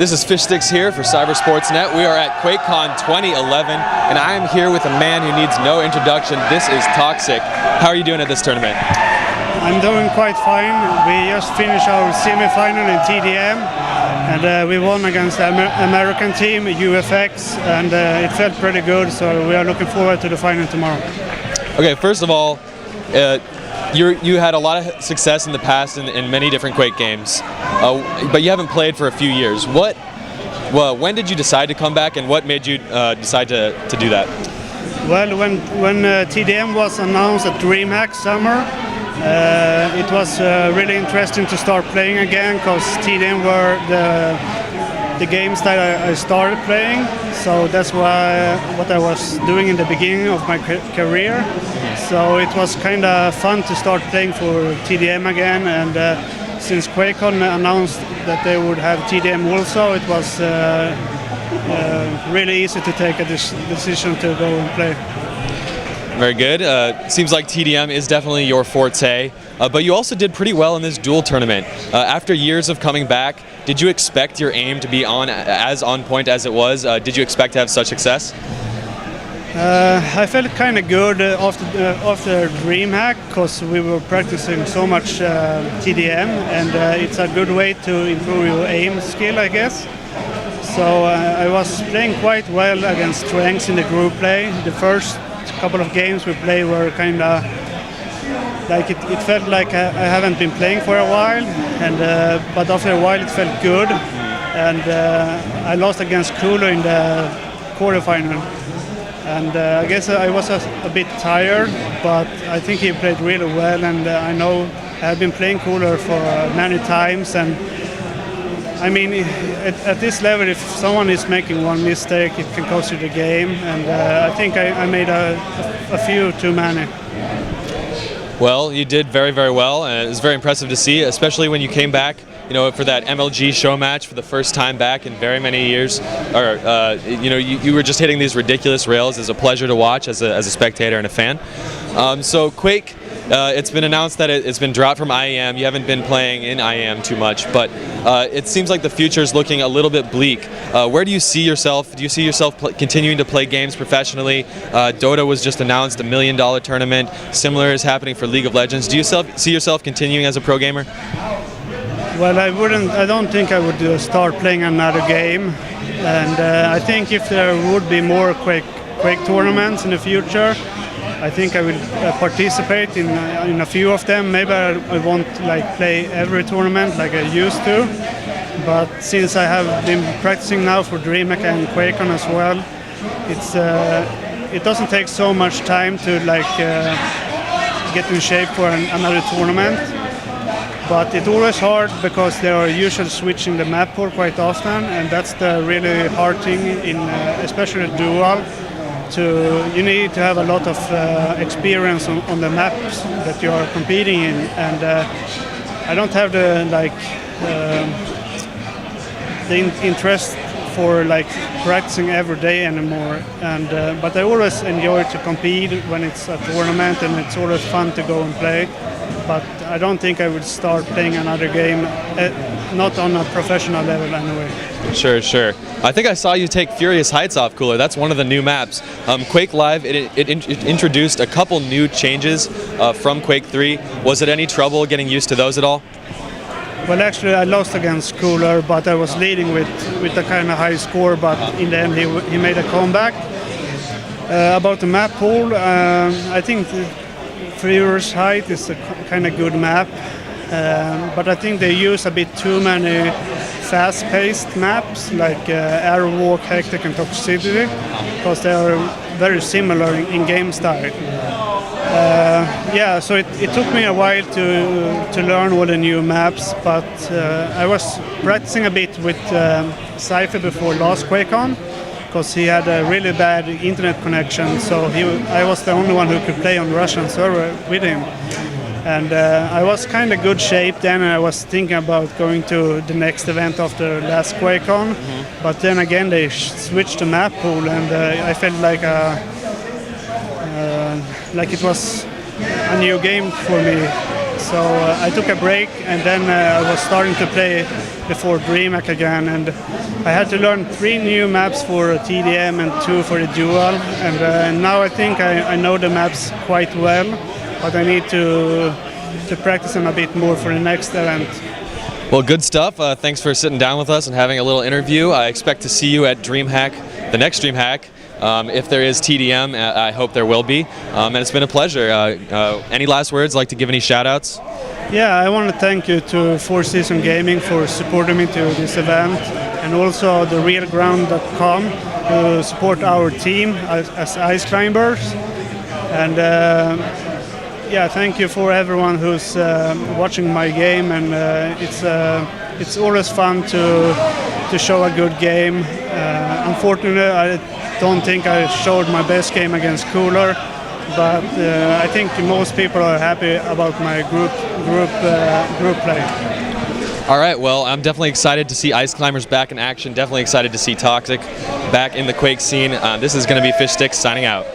This is Fishstix here for Cybersportsnet. We are at QuakeCon 2011, and I am here with a man who needs no introduction. This is Toxjc. How are you doing at this tournament? I'm doing quite fine. We just finished our semi-final in TDM, and we won against the American team, UFX, and it felt pretty good, so we are looking forward to the final tomorrow. Okay, first of all, you had a lot of success in the past in many different Quake games, but you haven't played for a few years. When did you decide to come back, and what made you decide to do that? Well, when TDM was announced at DreamHack Summer, it was really interesting to start playing again, because TDM were the games that I started playing, so that's what I was doing in the beginning of my career. So it was kind of fun to start playing for TDM again, and since QuakeCon announced that they would have TDM also, it was really easy to take a decision to go and play. Very good. Seems like TDM is definitely your forte, but you also did pretty well in this duel tournament. After years of coming back, did you expect your aim to be as on point as it was? Did you expect to have such success? I felt kind of good after DreamHack, because we were practicing so much TDM, and it's a good way to improve your aim skill, I guess. So I was playing quite well against Strengths in the group play. The first couple of games we played were kind of like it felt like I haven't been playing for a while, and but after a while it felt good, and I lost against Cooler in the quarterfinal. And I guess I was a bit tired, but I think he played really well, and I know I have been playing Cooler for many times, and I mean, at this level, if someone is making one mistake, it can cost you the game, and I think I made a few too many. Well, you did very, very well, and it was very impressive to see, especially when you came back, you know, for that MLG show match for the first time back in very many years. Or, you know, you were just hitting these ridiculous rails. It's a pleasure to watch as a spectator and a fan. So Quake, it's been announced that it's been dropped from IEM. You haven't been playing in IEM too much, but it seems like the future is looking a little bit bleak. Where do you see yourself? Do you see yourself continuing to play games professionally? Dota was just announced, $1 million tournament. Similar is happening for League of Legends. Do you see yourself continuing as a pro gamer? Well, I don't think I would start playing another game, and I think if there would be more Quake tournaments in the future, I think I will participate in a few of them. Maybe I won't like play every tournament like I used to, but since I have been practicing now for DreamHack and QuakeCon as well, it doesn't take so much time to like get in shape for another tournament. But it's always hard because they are usually switching the map pool quite often, and that's the really hard thing in especially dual. You need to have a lot of experience on the maps that you are competing in, and I don't have the interest for like practicing every day anymore. And but I always enjoy to compete when it's a tournament, and it's always fun to go and play. But I don't think I would start playing another game, not on a professional level anyway. Sure. I think I saw you take Furious Heights off Cooler. That's one of the new maps. Quake Live, it introduced a couple new changes from Quake 3. Was it any trouble getting used to those at all? Well, actually, I lost against Cooler, but I was leading with a kind of high score. But in the end, he made a comeback. About the map pool, I think Furious Heights is a kind of good map, but I think they use a bit too many fast-paced maps like Airwalk, Hectic and Toxjc, because they are very similar in game style. Yeah, so it took me a while to learn all the new maps, but I was practicing a bit with Cypher before last QuakeCon, because he had a really bad internet connection, so I was the only one who could play on Russian server with him. And I was kind of good shape then, and I was thinking about going to the next event after last QuakeCon, but then again they switched the map pool, and I felt like it was a new game for me. So I took a break, and then I was starting to play before DreamHack again, and I had to learn 3 new maps for TDM and 2 for the dual, and now I think I know the maps quite well, but I need to practice them a bit more for the next event. Well, good stuff. Thanks for sitting down with us and having a little interview. I expect to see you at DreamHack, the next DreamHack. If there is TDM, I hope there will be. And it's been a pleasure. Any last words? Like to give any shout-outs? Yeah, I want to thank you to 4 Season Gaming for supporting me to this event, and also the realground.com to support our team as ice climbers. And yeah, thank you for everyone who's watching my game, and it's always fun to show a good game. Unfortunately, I don't think I showed my best game against Cooler, but I think most people are happy about my group play. All right, well, I'm definitely excited to see ice climbers back in action. Definitely excited to see Toxjc back in the Quake scene. This is going to be Fishstix signing out.